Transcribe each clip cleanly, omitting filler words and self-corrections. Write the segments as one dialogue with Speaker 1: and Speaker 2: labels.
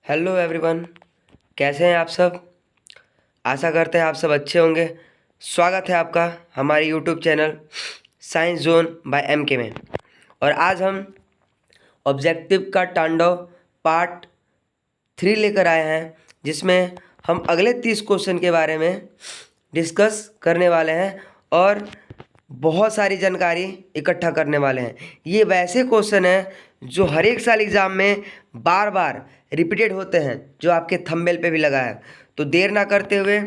Speaker 1: Hello everyone. कैसे हैं आप सब? आशा करते हैं आप सब अच्छे होंगे। स्वागत है आपका हमारे YouTube channel science zone by MK में। और आज हम ऑब्जेक्टिव का तांडव पार्ट 3 लेकर आए हैं, जिसमें हम अगले 30 क्वेश्चन के बारे में डिस्कस करने वाले हैं और बहुत सारी जानकारी इकट्ठा करने वाले हैं। ये वैसे क्वेश्चन हैं जो हर एक साल एग्ज़ाम में बार बार रिपीटेड होते हैं, जो आपके थंबनेल पे भी लगा है। तो देर ना करते हुए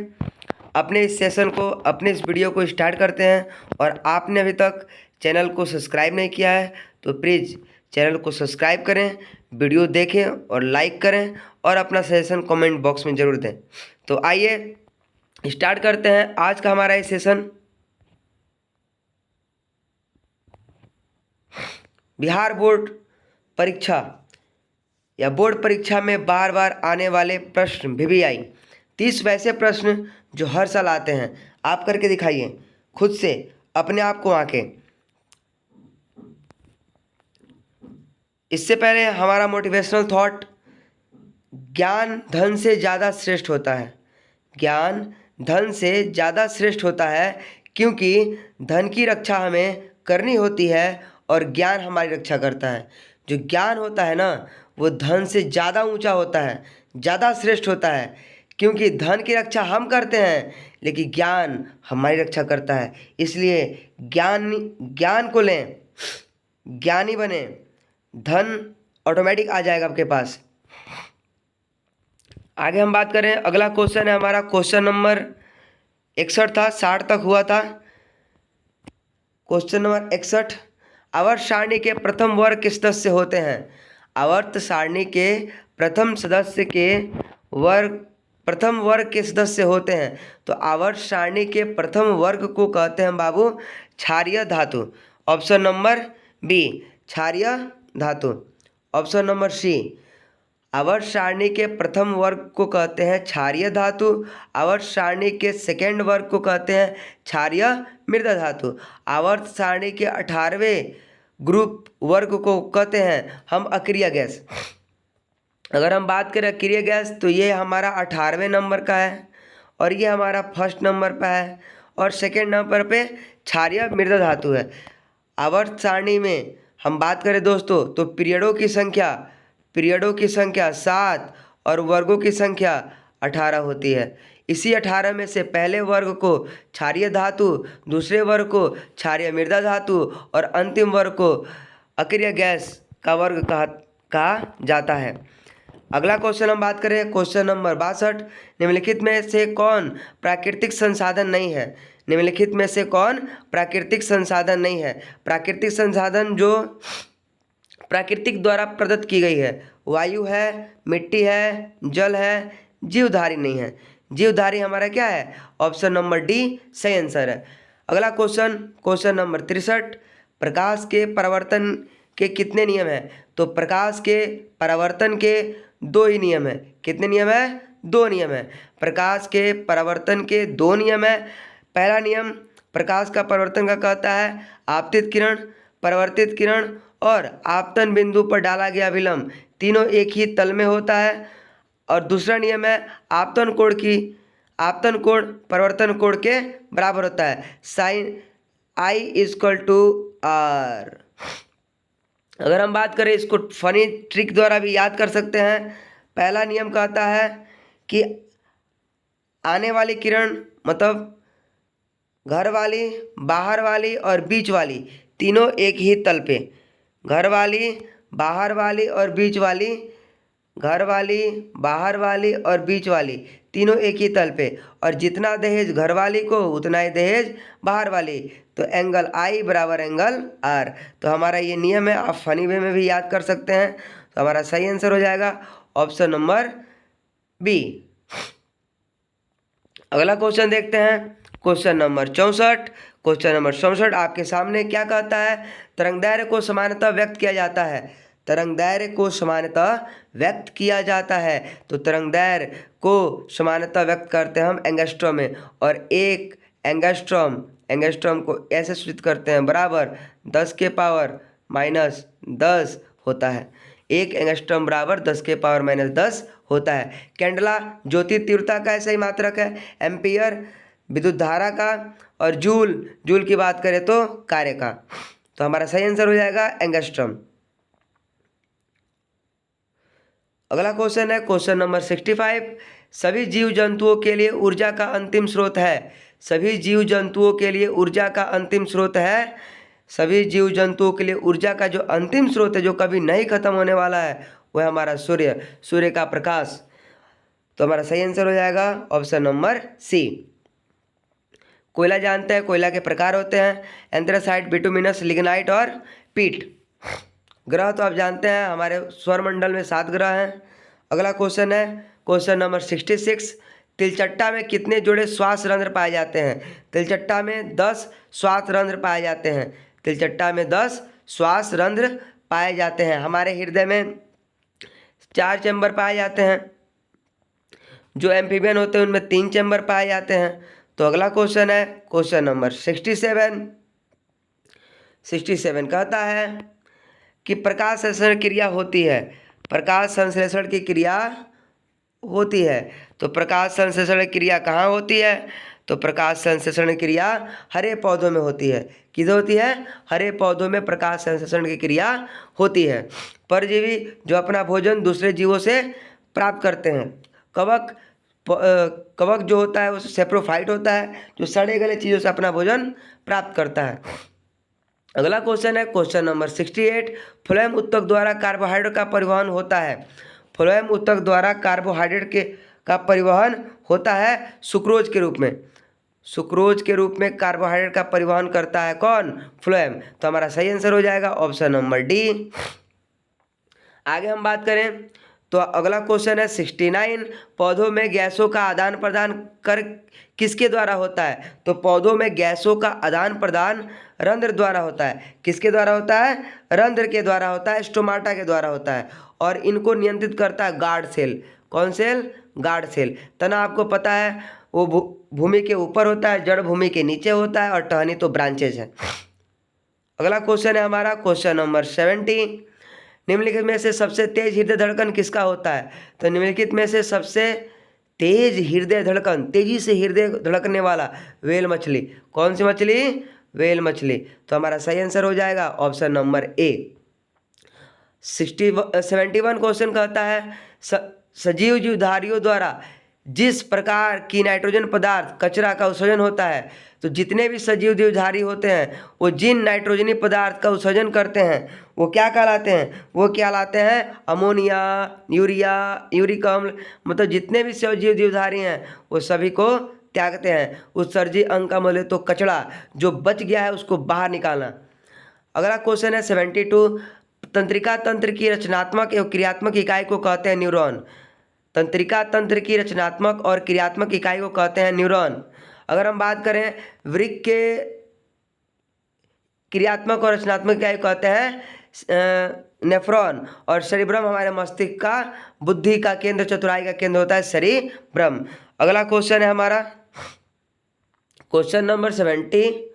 Speaker 1: अपने इस सेशन को, अपने इस वीडियो को स्टार्ट करते हैं। और आपने अभी तक चैनल को सब्सक्राइब नहीं किया है तो प्लीज़ चैनल को सब्सक्राइब करें, वीडियो देखें और लाइक करें और अपना सजेशन कमेंट बॉक्स में ज़रूर दें। तो आइए स्टार्ट करते हैं आज का हमारा ये सेशन। बिहार बोर्ड परीक्षा या बोर्ड परीक्षा में बार बार आने वाले प्रश्न VVI 30 वैसे प्रश्न जो हर साल आते हैं। आप करके दिखाइए खुद से, अपने आप को आके। इससे पहले हमारा मोटिवेशनल थॉट, ज्ञान धन से ज़्यादा श्रेष्ठ होता है। ज्ञान धन से ज़्यादा श्रेष्ठ होता है क्योंकि धन की रक्षा हमें करनी होती है और ज्ञान हमारी रक्षा करता है। जो ज्ञान होता है ना, वो धन से ज़्यादा ऊंचा होता है, ज़्यादा श्रेष्ठ होता है, क्योंकि धन की रक्षा हम करते हैं लेकिन ज्ञान हमारी रक्षा करता है। इसलिए ज्ञान को लें, ज्ञानी बने, धन ऑटोमेटिक आ जाएगा आपके पास। आगे हम बात करें, अगला क्वेश्चन है हमारा क्वेश्चन नंबर 61 था, 60 तक हुआ था। क्वेश्चन नंबर 61, आवर्त सारणी के प्रथम वर्ग के सदस्य होते हैं। आवर्त सारणी के प्रथम वर्ग के सदस्य होते हैं। तो आवर्त सारणी के प्रथम वर्ग को कहते हैं बाबू क्षारीय धातु। ऑप्शन नंबर बी क्षारीय धातु। ऑप्शन नंबर सी आवर्त सारणी के प्रथम वर्ग को कहते हैं क्षारीय धातु। आवर्त सारणी के सेकेंड वर्ग को कहते हैं क्षारीय मृदा धातु। आवर्त सारणी के 18वें ग्रुप वर्ग को कहते हैं हम अक्रिय गैस। अगर हम बात करें अक्रिय गैस तो ये हमारा 18वें नंबर का है और ये हमारा फर्स्ट नंबर पर है और सेकेंड नंबर पे क्षारीय मृदा धातु है। आवर्त सारणी में हम बात करें दोस्तों तो पीरियडों की संख्या 7 और वर्गों की संख्या 18 होती है। इसी 18 में से पहले वर्ग को क्षारीय धातु, दूसरे वर्ग को क्षारीय मृदा धातु और अंतिम वर्ग को अक्रिय गैस का वर्ग कहा जाता है। अगला क्वेश्चन हम बात करें क्वेश्चन नंबर 62, निम्नलिखित में से कौन प्राकृतिक संसाधन नहीं है। निम्नलिखित में से कौन प्राकृतिक संसाधन नहीं है। प्राकृतिक संसाधन जो प्राकृतिक द्वारा प्रदत्त की गई है, वायु है, मिट्टी है, जल है, जीवधारी नहीं है। जीवधारी हमारा क्या है? ऑप्शन नंबर डी सही आंसर है। अगला क्वेश्चन नंबर 63, प्रकाश के परावर्तन के कितने नियम हैं। तो प्रकाश के परावर्तन के 2 ही नियम है। कितने नियम है? 2 नियम है। प्रकाश के परावर्तन के 2 नियम है। पहला नियम प्रकाश का परावर्तन का कहता है आपतित किरण, परावर्तित किरण और आपतन बिंदु पर डाला गया विलंब तीनों एक ही तल में होता है। और दूसरा नियम है आपतन कोण परावर्तन कोण के बराबर होता है, साइन I = R। अगर हम बात करें, इसको फनी ट्रिक द्वारा भी याद कर सकते हैं। पहला नियम कहता है कि आने वाली किरण मतलब घर वाली, बाहर वाली और बीच वाली तीनों एक ही तल पे, घर वाली, बाहर वाली और बीच वाली, घर वाली, बाहर वाली और बीच वाली तीनों एक ही तल पे, और जितना दहेज घर वाली को उतना ही दहेज बाहर वाली। तो एंगल I बराबर एंगल R। तो हमारा ये नियम है, आप फनी वे में भी याद कर सकते हैं। तो हमारा सही आंसर हो जाएगा ऑप्शन नंबर बी। अगला क्वेश्चन देखते हैं, क्वेश्चन नंबर 64। क्वेश्चन नंबर 64 आपके सामने क्या कहता है? तरंगदैर्घ्य को सामान्यतः व्यक्त किया जाता है। तरंगदैर्घ्य को सामान्यतः व्यक्त किया जाता है। तो तरंगदैर्घ्य को सामान्यतः व्यक्त करते हैं हम एंगस्ट्रॉम में, और एक एंगस्ट्रॉम को ऐसे सूचित करते हैं बराबर 10⁻⁻10 होता है। 1 एंगस्ट्रॉम बराबर 10⁻⁻10 होता है। कैंडला ज्योति तीव्रता का सही मात्रक है, एम्पियर विद्युत धारा का, और जूल, जूल की बात करें तो कार्य का। तो हमारा सही आंसर हो जाएगा एंगस्ट्रॉम। अगला क्वेश्चन है क्वेश्चन नंबर 65। सभी जीव जंतुओं के लिए ऊर्जा का अंतिम स्रोत है। सभी जीव जंतुओं के लिए ऊर्जा का अंतिम स्रोत है। सभी जीव जंतुओं के लिए ऊर्जा का जो अंतिम स्रोत है, जो कभी नहीं खत्म होने वाला है, वह हमारा सूर्य, सूर्य का प्रकाश। तो हमारा सही आंसर हो जाएगा ऑप्शन नंबर सी। कोयला जानते हैं, कोयला के प्रकार होते हैं एंथ्रासाइट, बिटुमिनस, लिग्नाइट और पीट। ग्रह तो आप जानते हैं हमारे सौरमंडल में 7 ग्रह हैं। अगला क्वेश्चन है क्वेश्चन नंबर 66। तिलचट्टा में कितने जोड़े श्वास रंध्र पाए जाते हैं? तिलचट्टा में 10 श्वास रंध्र पाए जाते हैं। तिलचट्टा में 10 श्वास रंध्र पाए जाते हैं। हमारे हृदय में 4 चैम्बर पाए जाते हैं। जो एम्फीबियन होते हैं उनमें 3 चैम्बर पाए जाते हैं। तो अगला क्वेश्चन है क्वेश्चन नंबर 67। 67 कहता है कि प्रकाश संश्लेषण क्रिया होती है। प्रकाश संश्लेषण की क्रिया होती है। तो प्रकाश संश्लेषण क्रिया कहाँ होती है? तो प्रकाश संश्लेषण क्रिया हरे पौधों में होती है। किधर होती है? हरे पौधों में प्रकाश संश्लेषण की क्रिया होती है। परजीवी जो अपना भोजन दूसरे जीवों से प्राप्त करते हैं। कवक, कवक जो होता है वो सेप्रोफाइट होता है, जो सड़े गले चीज़ों से अपना भोजन प्राप्त करता है। अगला क्वेश्चन है क्वेश्चन नंबर 68। फ्लोएम उत्तक द्वारा कार्बोहाइड्रेट का परिवहन होता है। फ्लोएम उत्तक द्वारा कार्बोहाइड्रेट का परिवहन होता है सुक्रोज के रूप में। सुक्रोज के रूप में कार्बोहाइड्रेट का परिवहन करता है कौन? फ्लोएम। तो हमारा सही आंसर हो जाएगा ऑप्शन नंबर डी। आगे हम बात करें तो अगला क्वेश्चन है 69। पौधों में गैसों का आदान प्रदान कर किसके द्वारा होता है? तो पौधों में गैसों का आदान प्रदान रंध्र द्वारा होता है। किसके द्वारा होता है? रंध्र के द्वारा होता है, स्टोमाटा के द्वारा होता है। और इनको नियंत्रित करता है गार्ड सेल। कौन सेल? Guard cell. तना आपको पता है वो भूमि के ऊपर होता है, जड़ भूमि के नीचे होता है, और टहनी तो ब्रांचेज है। अगला क्वेश्चन है हमारा क्वेश्चन नंबर 70। निम्नलिखित में से सबसे तेज हृदय धड़कन किसका होता है? तो निम्नलिखित में से सबसे तेज हृदय धड़कन, तेजी से हृदय धड़कने वाला व्हेल मछली। कौन सी मछली? व्हेल मछली। तो हमारा सही आंसर हो जाएगा ऑप्शन नंबर ए। 71 क्वेश्चन कहता है सजीव जीवधारियों द्वारा जिस प्रकार की नाइट्रोजन पदार्थ कचरा का उत्सर्जन होता है, तो जितने भी सजीव जीवधारी होते हैं वो जिन नाइट्रोजनी पदार्थ का उत्सर्जन करते हैं वो क्या कहलाते हैं? वो कहलाते हैं अमोनिया, यूरिया, यूरिक अम्ल। मतलब जितने भी सजीव जीवधारी हैं वो सभी को त्यागते हैं। उत्सर्जित अंग का मतलब तो कचरा जो बच गया है उसको बाहर निकालना। अगला क्वेश्चन है 72। तंत्रिका तंत्र की रचनात्मक एवं क्रियात्मक इकाई को कहते हैं न्यूरॉन। तंत्रिका तंत्र की रचनात्मक और क्रियात्मक इकाई को कहते हैं न्यूरॉन। अगर हम बात करें वृक्क के क्रियात्मक और रचनात्मक इकाई को कहते हैं नेफ्रॉन। और सेरिब्रम हमारे मस्तिष्क का, बुद्धि का केंद्र, चतुराई का केंद्र होता है सेरिब्रम। अगला क्वेश्चन है हमारा क्वेश्चन नंबर 73।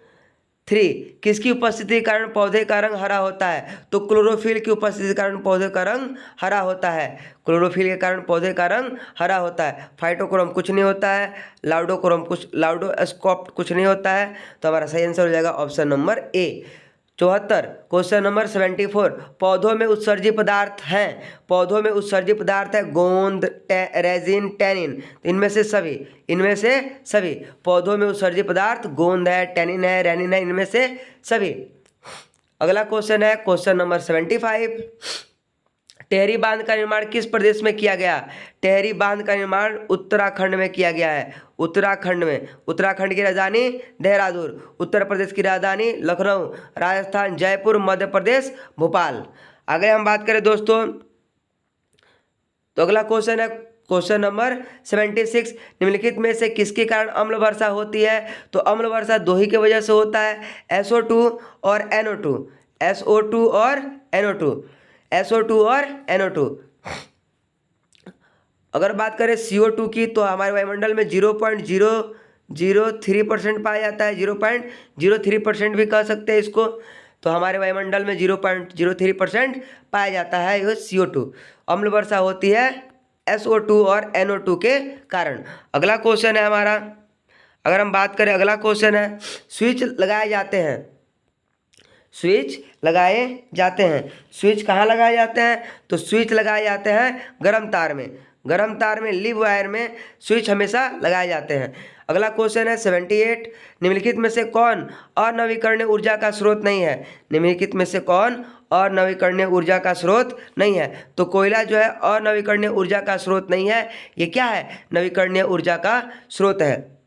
Speaker 1: किसकी उपस्थिति के कारण पौधे का रंग हरा होता है? तो क्लोरोफिल की उपस्थिति के कारण पौधे का रंग हरा होता है। क्लोरोफिल के कारण पौधे का रंग हरा होता है। फाइटोक्रोम कुछ नहीं होता है, लाउडोस्कोप कुछ नहीं होता है। तो हमारा सही आंसर हो जाएगा option number A. 74 question number 74। पौधों में उत्सर्जित पदार्थ हैं। पौधों में उत्सर्जित पदार्थ है गोंद, रेजिन, टैनिन। इनमें से सभी पौधों में उत्सर्जित पदार्थ गोंद है, टैनिन है, रेनिन है, इनमें से सभी। अगला क्वेश्चन है क्वेश्चन नंबर 75। टेहरी बांध का निर्माण किस प्रदेश में किया गया? टेहरी बांध का निर्माण उत्तराखंड में किया गया है। उत्तराखंड में। उत्तराखंड की राजधानी देहरादून, उत्तर प्रदेश की राजधानी लखनऊ, राजस्थान जयपुर, मध्य प्रदेश भोपाल। आगे हम बात करें दोस्तों तो अगला क्वेश्चन है क्वेश्चन नंबर 76। निम्नलिखित में से किसके कारण अम्ल वर्षा होती है? तो अम्ल वर्षा दो ही की वजह से होता है, SO2 और NO2। SO2 और NO2। SO2 और NO2। अगर बात करें CO2 की तो हमारे वायुमंडल में 0.003% पाया जाता है। 0.03% भी कह सकते हैं इसको। तो हमारे वायुमंडल में 0.03% पाया जाता है यह CO2। अम्ल वर्षा होती है SO2 और NO2 के कारण। अगला क्वेश्चन है हमारा, अगर हम बात करें, अगला क्वेश्चन है स्विच लगाए जाते हैं। स्विच लगाए जाते हैं, स्विच कहाँ लगाए जाते हैं? तो स्विच लगाए जाते हैं गर्म तार में। गर्म तार में, लिव वायर में स्विच हमेशा लगाए जाते हैं। अगला क्वेश्चन है 78, निम्नलिखित में से कौन अनवीकरणीय ऊर्जा का स्रोत नहीं है? निम्नलिखित में से कौन अनवीकरणीय ऊर्जा का स्रोत नहीं है? तो कोयला जो है अनवीकरणीय ऊर्जा का स्रोत नहीं है। ये क्या है? नवीकरणीय ऊर्जा का स्रोत है।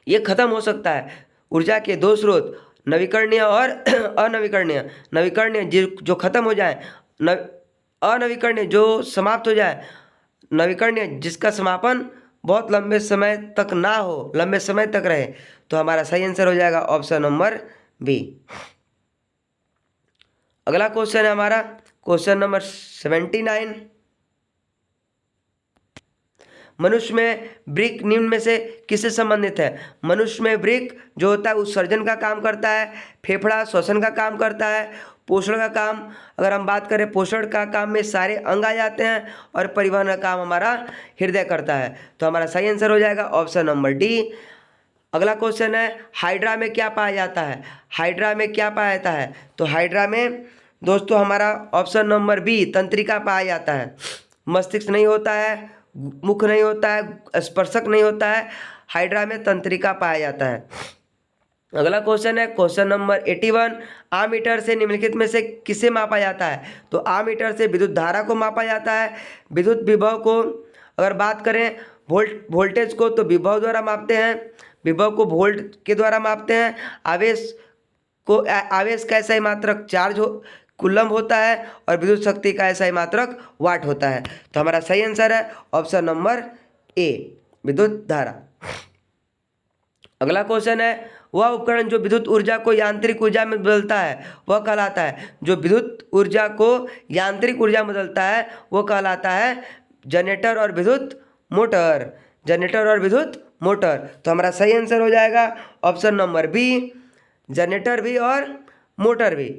Speaker 1: ये खत्म हो सकता है। ऊर्जा के दो स्रोत, नवीकरणीय और अनवीकरणीय। नवीकरणीय जो खत्म हो जाए, अनवीकरणीय जो समाप्त हो जाए, नवीकरणीय जिसका समापन बहुत लंबे समय तक ना हो, लंबे समय तक रहे। तो हमारा सही आंसर हो जाएगा ऑप्शन नंबर बी। अगला क्वेश्चन है हमारा क्वेश्चन नंबर 79, मनुष्य में वृक्क निम्न में से किससे संबंधित है? मनुष्य में वृक्क जो होता है उत्सर्जन का काम करता है, फेफड़ा श्वसन का काम करता है, पोषण का काम, अगर हम बात करें पोषण का काम में सारे अंग आ जाते हैं, और परिवहन का काम हमारा हृदय करता है। तो हमारा सही आंसर हो जाएगा ऑप्शन नंबर डी। अगला क्वेश्चन है हाइड्रा में क्या पाया जाता है? हाइड्रा में क्या पाया जाता है? तो हाइड्रा में दोस्तों हमारा ऑप्शन नंबर बी तंत्रिका पाया जाता है। मस्तिष्क नहीं होता है, मुख नहीं होता है, स्पर्शक नहीं होता है, हाइड्रा में तंत्रिका पाया जाता है। अगला क्वेश्चन है क्वेश्चन नंबर 81, आमीटर से निम्नलिखित में से किसे मापा जाता है? तो आमीटर से विद्युत धारा को मापा जाता है। विद्युत विभव को अगर बात करें, वोल्टेज को तो विभव द्वारा मापते हैं, विभव को वोल्ट के द्वारा मापते हैं। आवेश का ऐसा ही मात्रक चार्ज कूलम होता है, और विद्युत शक्ति का ऐसा ही मात्रक वाट होता है। तो हमारा सही आंसर है ऑप्शन नंबर ए, विद्युत धारा। अगला क्वेश्चन है वह उपकरण जो विद्युत ऊर्जा को यांत्रिक ऊर्जा में बदलता है वह कहलाता है? जो विद्युत ऊर्जा को यांत्रिक ऊर्जा में बदलता है वो कहलाता है जनरेटर और विद्युत मोटर। जनरेटर और विद्युत मोटर। तो हमारा सही आंसर हो जाएगा ऑप्शन नंबर बी, जनरेटर भी और मोटर भी।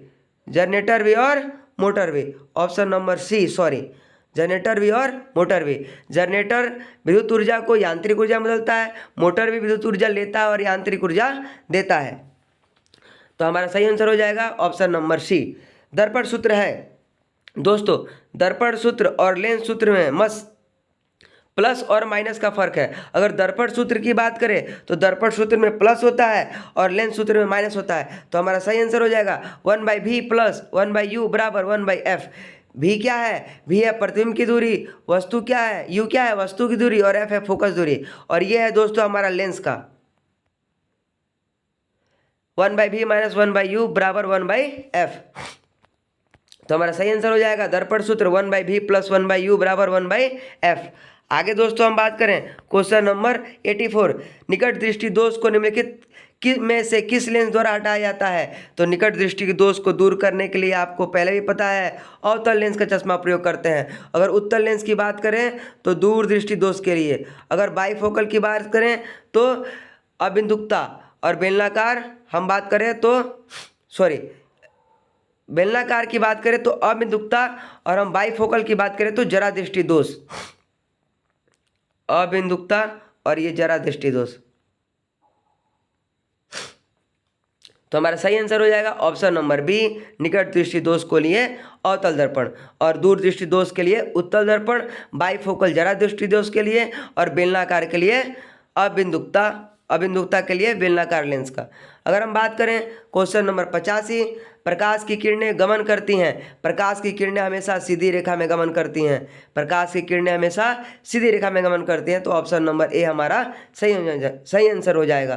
Speaker 1: जनरेटर भी और मोटर भी। Option number C, sorry, generator भी और मोटर भी। जनरेटर विद्युत ऊर्जा को यांत्रिक ऊर्जा में बदलता है, मोटर भी विद्युत ऊर्जा लेता है और यांत्रिक ऊर्जा देता है। तो हमारा सही आंसर हो जाएगा ऑप्शन नंबर सी। दर्पण सूत्र है दोस्तों, दर्पण सूत्र और लेंस सूत्र में मस्त प्लस और माइनस का फर्क है। अगर दर्पण सूत्र की बात करें तो दर्पण सूत्र में प्लस होता है और लेंस सूत्र में माइनस होता है। तो हमारा सही आंसर हो जाएगा 1/v प्लस 1/u बराबर 1/f। v क्या है? v है प्रतिबिंब की दूरी, वस्तु क्या है? u क्या है? वस्तु की दूरी, और f है फोकस दूरी, और ये है दोस्तों हमारा लेंस का। 1/v माइनस 1/u बराबर 1/f। तो हमारा सही आंसर हो जाएगा दर्पण सूत्र 1/v प्लस 1/u बराबर 1/f। आगे दोस्तों हम बात करें क्वेश्चन नंबर 84, निकट दृष्टि दोष को निम्नलिखित में से किस लेंस द्वारा हटाया जाता है? तो निकट दृष्टि के दोष को दूर करने के लिए आपको पहले भी पता है अवतल लेंस का चश्मा प्रयोग करते हैं। अगर उत्तल लेंस की बात करें तो दूर दृष्टि दोष के लिए, अगर बाईफोकल की बात करें तो अबिंदुकता, और बेलनाकार हम बात करें तो बेलनाकार की बात करें तो अबिंदुकता, और हम बाईफोकल की बात करें तो जरा दृष्टि दोष। अबिंदुकता और ये जरा दृष्टि दोष। तो हमारा सही आंसर हो जाएगा ऑप्शन नंबर बी, निकट दृष्टि दोष को लिए अवतल दर्पण, और दूर दृष्टि दोष के लिए उत्तल दर्पण, बाईफोकल जरा दृष्टि दोष के लिए, और बेलनाकार के लिए अबिंदुकता के लिए बेलनाकार लेंस का। अगर हम बात करें क्वेश्चन नंबर 85, प्रकाश की किरणें गमन करती हैं। प्रकाश की किरणें हमेशा सीधी रेखा में गमन करती हैं। प्रकाश की किरणें हमेशा सीधी रेखा में गमन करती हैं। तो ऑप्शन नंबर ए हमारा सही आंसर हो जाएगा।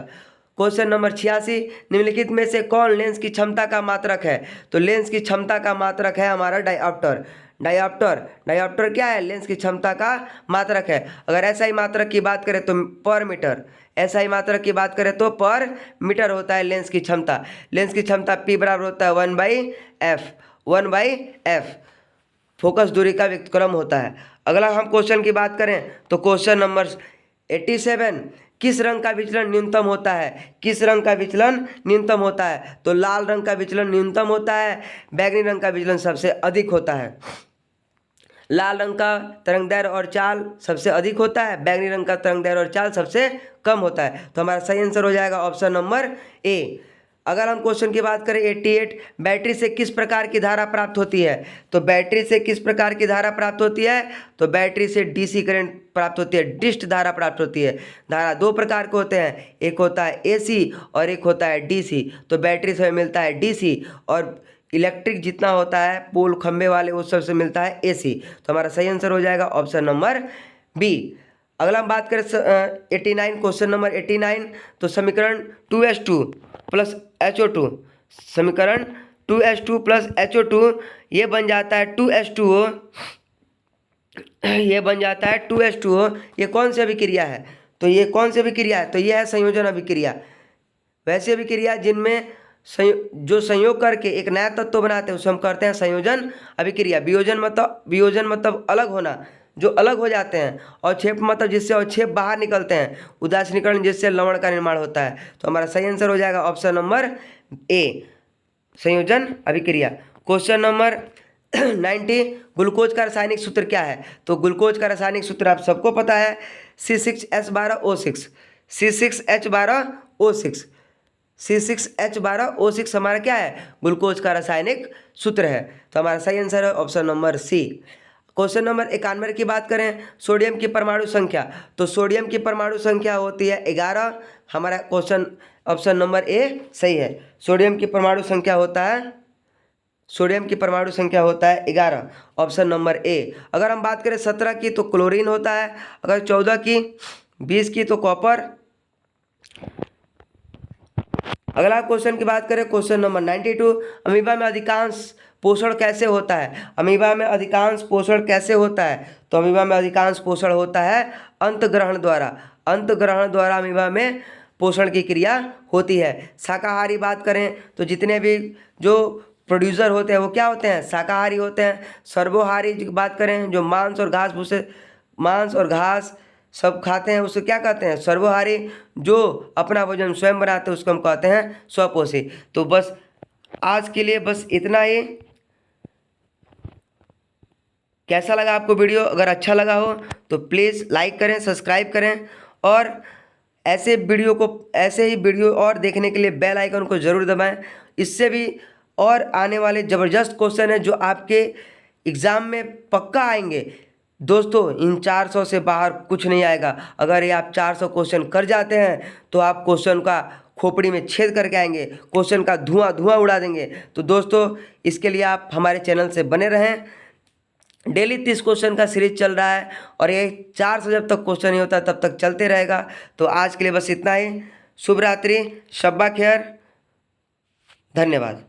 Speaker 1: क्वेश्चन नंबर 86, निम्नलिखित में से कौन लेंस की क्षमता का मात्रक है? तो लेंस की क्षमता का मात्रक है हमारा डायऑप्टर। डायऑप्टर क्या है? लेंस की क्षमता का मात्रक है। अगर ऐसा ही मात्रक की बात करें तो पर मीटर, ऐसा ही मात्रक की बात करें तो पर मीटर होता है लेंस की क्षमता। लेंस की क्षमता P बराबर होता है 1/f। फोकस दूरी का व्युत्क्रम होता है। अगला हम क्वेश्चन की बात करें तो क्वेश्चन नंबर 87, किस रंग का विचलन न्यूनतम होता है? किस रंग का विचलन न्यूनतम होता है? तो लाल रंग का विचलन न्यूनतम होता है, बैंगनी रंग का विचलन सबसे अधिक होता है। लाल रंग का तरंगदैर्घ्य और चाल सबसे अधिक होता है, बैंगनी रंग का तरंगदैर्घ्य और चाल सबसे कम होता है। तो हमारा सही आंसर हो जाएगा ऑप्शन नंबर ए। अगर हम क्वेश्चन की बात करें 88, बैटरी से किस प्रकार की धारा प्राप्त होती है? तो बैटरी से किस प्रकार की धारा प्राप्त होती है? तो बैटरी से डीसी करंट प्राप्त होती है, डिस्ट धारा प्राप्त होती है। धारा दो प्रकार के होते हैं, एक होता है एसी और एक होता है डीसी। तो बैटरी से मिलता है डीसी और इलेक्ट्रिक जितना होता है पोल खंबे वाले उस सबसे मिलता है एसी। तो हमारा सही आंसर हो जाएगा ऑप्शन नंबर बी। अगला हम बात करें 89, क्वेश्चन नंबर 89। तो समीकरण 2H2 प्लस HO2, समीकरण 2H2 प्लस HO2 ये बन जाता है 2H2O, ये बन जाता है 2H2O। ये कौन सी अभिक्रिया है? तो ये कौन सी अभिक्रिया है? तो ये है संयोजन अभिक्रिया। वैसी अभिक्रिया जिनमें जो संयोग करके एक नया तत्व बनाते हैं उसे हम करते हैं संयोजन अभिक्रिया। वियोजन मतलब अलग होना, जो अलग हो जाते हैं। अवक्षेप मतलब जिससे अवक्षेप बाहर निकलते हैं। उदासीनीकरण जिससे लवण का निर्माण होता है। तो हमारा सही आंसर हो जाएगा ऑप्शन नंबर ए, संयोजन अभिक्रिया। क्वेश्चन नंबर 90, ग्लूकोज का रासायनिक सूत्र क्या है? तो ग्लूकोज का रासायनिक सूत्र आप सबको पता है, C6H12O6। C6H12O6, C6H12O6 हमारा क्या है? ग्लूकोज का रासायनिक सूत्र है। तो हमारा सही आंसर है option number C. Question number 91 की बात करें, सोडियम की परमाणु संख्या। तो सोडियम की परमाणु संख्या होती है 11। हमारा क्वेश्चन ऑप्शन नंबर ए सही है। सोडियम की परमाणु संख्या होता है 11, ऑप्शन नंबर ए। अगर हम बात करें 17 की तो क्लोरीन होता है, अगर 14 की, 20 की तो कॉपर। अगला क्वेश्चन की बात करें, क्वेश्चन नंबर 92, अमीबा में अधिकांश पोषण कैसे होता है? अमीबा में अधिकांश पोषण कैसे होता है? तो अमीबा में अधिकांश पोषण होता है अंतग्रहण द्वारा। अंतग्रहण द्वारा अमीबा में पोषण की क्रिया होती है। शाकाहारी बात करें तो जितने भी जो प्रोड्यूसर होते हैं वो क्या होते हैं? शाकाहारी होते हैं। सर्वोहारी की बात करें जो मांस और घास सब खाते हैं उसे क्या कहते हैं? सर्वोहारी। जो अपना भोजन स्वयं बनाते हैं उसको हम कहते हैं स्वपोषी। तो बस आज के लिए बस इतना ही। कैसा लगा आपको वीडियो? अगर अच्छा लगा हो तो प्लीज़ लाइक करें, सब्सक्राइब करें और ऐसे ही वीडियो और देखने के लिए बेल आइकन को ज़रूर दबाएं। इससे भी और आने वाले ज़बरदस्त क्वेश्चन हैं जो आपके एग्ज़ाम में पक्का आएंगे। दोस्तों इन 400 से बाहर कुछ नहीं आएगा। अगर ये आप 400 क्वेश्चन कर जाते हैं तो आप क्वेश्चन का खोपड़ी में छेद करके आएंगे, क्वेश्चन का धुआं उड़ा देंगे। तो दोस्तों इसके लिए आप हमारे चैनल से बने रहें। डेली 30 क्वेश्चन का सीरीज चल रहा है और ये 400 जब तक क्वेश्चन नहीं होता तब तक चलते रहेगा। तो आज के लिए बस इतना ही। शुभ रात्रि, शब्बा खैर, धन्यवाद।